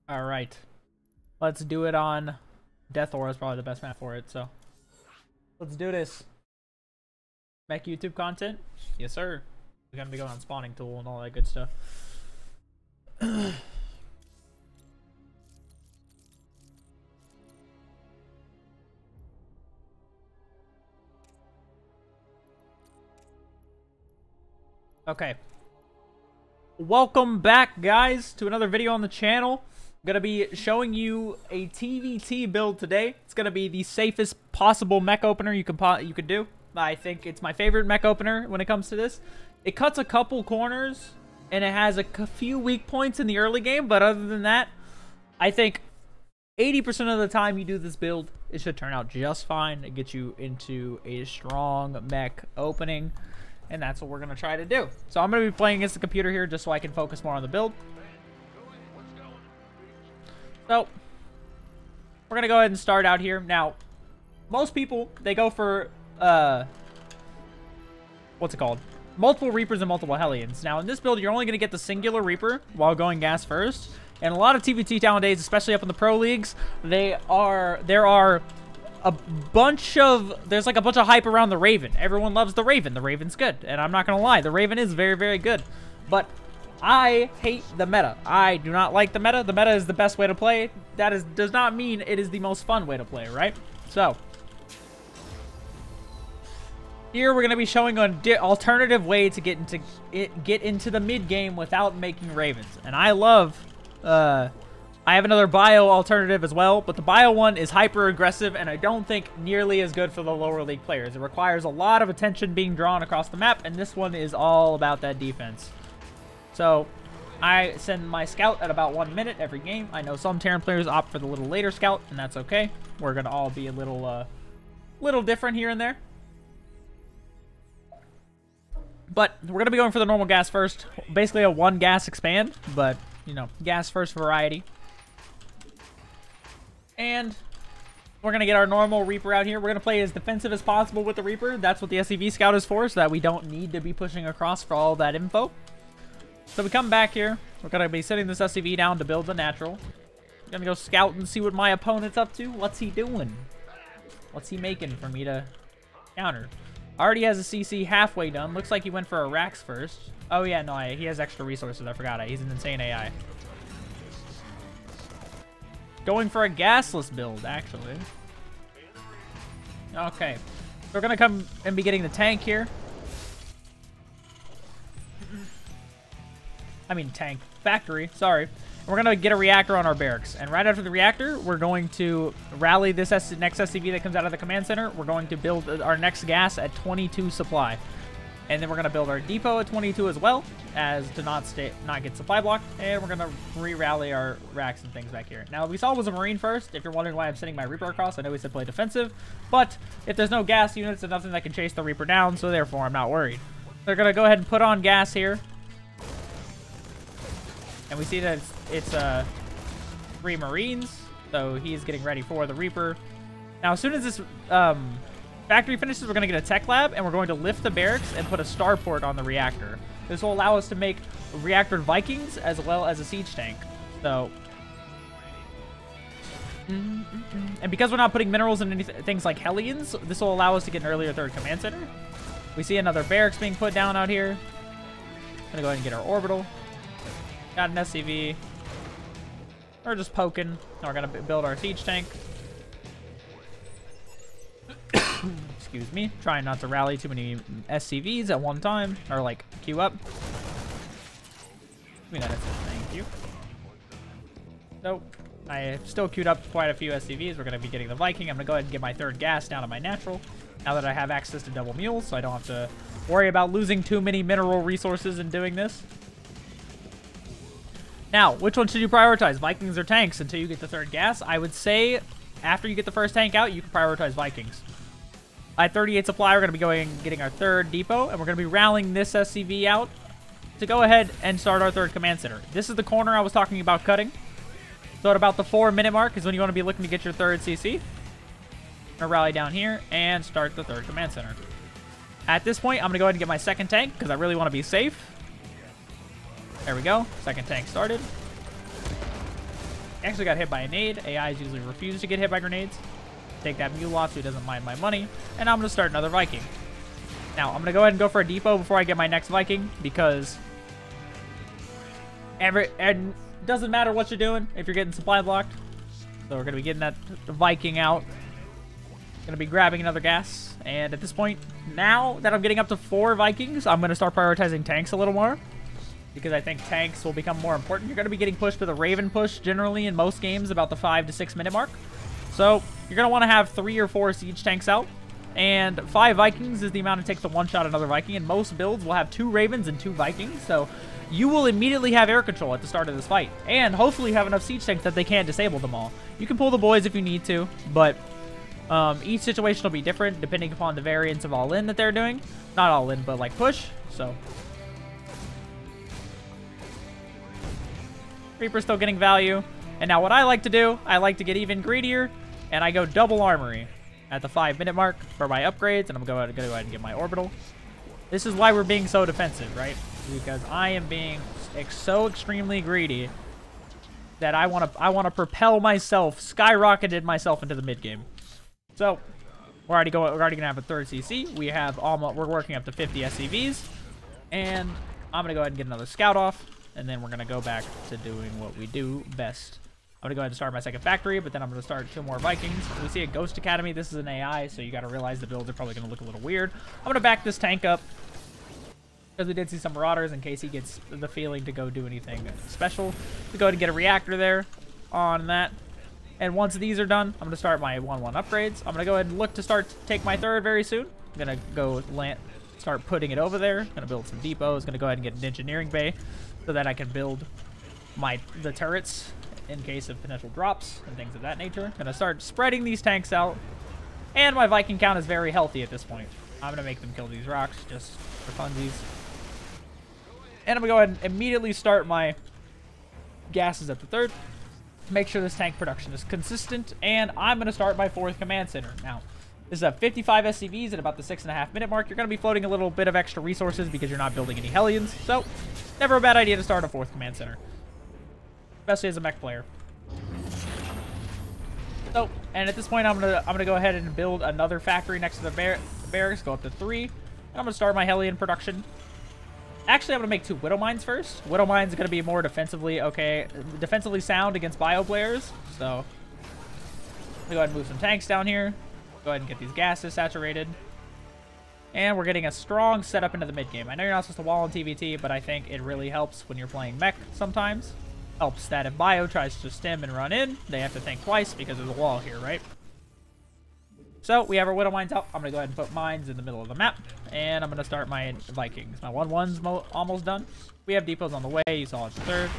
All right, let's do it on Death Aura is probably the best map for it. So let's do this. Mech YouTube content, yes sir. We're gonna be going on spawning tool and all that good stuff. Okay. Welcome back, guys, to another video on the channel. I'm gonna be showing you a TvT build today. It's gonna be the safest possible mech opener you could do. I think it's my favorite mech opener when it comes to this. It cuts a couple corners and it has a few weak points in the early game, but other than that, I think 80% of the time you do this build, it should turn out just fine. It gets you into a strong mech opening. And that's what we're going to try to do. So I'm going to be playing against the computer here just so I can focus more on the build. So we're going to go ahead and start out here. Now, most people, they go for, what's it called? Multiple Reapers and multiple Hellions. Now, in this build, you're only going to get the singular Reaper while going gas first. And a lot of TvT nowadays, especially up in the pro leagues, there are a bunch of hype around the Raven. Everyone loves the Raven. The Raven's good, and I'm not gonna lie, the Raven is very, very good. But I hate the meta. I do not like the meta. The meta is the best way to play. That does not mean it is the most fun way to play, right? So here we're gonna be showing an alternative way to get into the mid game without making Ravens. And I love I have another bio alternative as well, but the bio one is hyper aggressive and I don't think nearly as good for the lower league players. It requires a lot of attention being drawn across the map, and this one is all about that defense. So I send my scout at about 1 minute every game. I know some Terran players opt for the little later scout, and that's okay. We're gonna all be a little different here and there. But we're gonna be going for the normal gas first. Basically a 1 gas expand, but you know, gas first variety. And we're going to get our normal Reaper out here. We're going to play as defensive as possible with the Reaper. That's what the SCV Scout is for, so that we don't need to be pushing across for all that info. So we come back here. We're going to be setting this SCV down to build the natural. Going to go scout and see what my opponent's up to. What's he doing? What's he making for me to counter? Already has a CC halfway done. Looks like he went for a Rax first. Oh yeah, no, he has extra resources. I forgot. He's an insane AI. Going for a gasless build, actually. Okay. So we're going to come and be getting the tank here. I mean tank. Factory. Sorry. And we're going to get a reactor on our barracks. And right after the reactor, we're going to rally this next SCV that comes out of the command center. We're going to build our next gas at 22 supply. And then we're going to build our depot at 22 as well, as to not get supply blocked. And we're going to re-rally our racks and things back here. Now, we saw it was a Marine first. If you're wondering why I'm sending my Reaper across, I know we said play defensive. But if there's no gas units, there's nothing that can chase the Reaper down, so therefore I'm not worried. They're going to go ahead and put on gas here. And we see that it's 3 Marines, so he's getting ready for the Reaper. Now, as soon as this factory finishes, we're going to get a tech lab, and we're going to lift the barracks and put a starport on the reactor. This will allow us to make reactor Vikings as well as a siege tank. So, and because we're not putting minerals in things like Hellions, this will allow us to get an earlier 3rd command center. We see another barracks being put down out here. Gonna go ahead and get our orbital. Got an SCV. We're just poking. Now we're gonna build our siege tank. Excuse me. Trying not to rally too many SCVs at one time. Or, like, queue up. I mean, that's it. Thank you. So, I have still queued up quite a few SCVs. We're going to be getting the Viking. I'm going to go ahead and get my 3rd gas down to my natural. Now that I have access to double mules, so I don't have to worry about losing too many mineral resources in doing this. Now, which one should you prioritize? Vikings or tanks until you get the 3rd gas? I would say after you get the 1st tank out, you can prioritize Vikings. At 38 supply, we're going to be getting our 3rd depot, and we're going to be rallying this SCV out to go ahead and start our 3rd command center. This is the corner I was talking about cutting. So at about the 4-minute mark is when you want to be looking to get your 3rd CC. I'm going to rally down here and start the 3rd command center. At this point, I'm going to go ahead and get my 2nd tank because I really want to be safe. There we go. 2nd tank started. Actually got hit by a nade. AIs usually refuse to get hit by grenades. Take that mule off so he doesn't mind my money. And I'm going to start another Viking. Now, I'm going to go ahead and go for a depot before I get my next Viking, because and doesn't matter what you're doing if you're getting supply blocked. So we're going to be getting that Viking out. Going to be grabbing another gas. And at this point, now that I'm getting up to 4 Vikings, I'm going to start prioritizing tanks a little more, because I think tanks will become more important. You're going to be getting pushed with a Raven push generally in most games about the 5 to 6 minute mark. So you're going to want to have 3 or 4 siege tanks out. And 5 Vikings is the amount it takes to one-shot another Viking. And most builds will have 2 Ravens and 2 Vikings. So you will immediately have air control at the start of this fight. And hopefully have enough siege tanks that they can't disable them all. You can pull the boys if you need to, but each situation will be different depending upon the variance of all-in that they're doing. Not all-in, but like push. So Reaper's still getting value. And now what I like to do, I like to get even greedier, and I go double armory at the 5 minute mark for my upgrades, and I'm going to go ahead and get my orbital. This is why we're being so defensive, right? Because I am being so extremely greedy that I want to propel myself, skyrocketed myself into the mid game. So we're already gonna have a 3rd CC. We're working up to 50 SCVs, and I'm gonna go ahead and get another scout off, and then we're gonna go back to doing what we do best. I'm gonna go ahead and start my 2nd factory, but then I'm gonna start 2 more Vikings. We see a Ghost Academy. This is an AI, so you gotta realize the builds are probably gonna look a little weird. I'm gonna back this tank up, because we did see some Marauders in case he gets the feeling to go do anything special. We go ahead and get a reactor there on that. And once these are done, I'm gonna start my 1-1 upgrades. I'm gonna go ahead and look to take my 3rd very soon. I'm gonna go start putting it over there. Gonna build some depots. Gonna go ahead and get an engineering bay so that I can build the turrets in case of potential drops and things of that nature. Gonna start spreading these tanks out, and my Viking count is very healthy at this point. I'm gonna make them kill these rocks just for funsies, and I'm gonna go ahead and immediately start my gases at the 3rd. Make sure this tank production is consistent, and I'm gonna start my 4th command center. Now, this is a 55 SCVs at about the 6.5 minute mark. You're gonna be floating a little bit of extra resources because you're not building any Hellions, so never a bad idea to start a 4th command center, especially as a mech player. So, and at this point, I'm gonna go ahead and build another factory next to the barracks, go up to 3, and I'm gonna start my Hellion production. Actually, I'm gonna make 2 Widow Mines first. Widow Mines is gonna be more defensively sound against bio players. So, I'm gonna go ahead and move some tanks down here. Go ahead and get these gases saturated. And we're getting a strong setup into the mid game. I know you're not supposed to wall in TvT, but I think it really helps when you're playing mech sometimes. Helps that if bio tries to stem and run in, they have to think twice because there's a wall here, right? So we have our Widow Mines out. I'm going to go ahead and put mines in the middle of the map. And I'm going to start my Vikings. My 1-1's almost done. We have depots on the way. You saw it 3rd.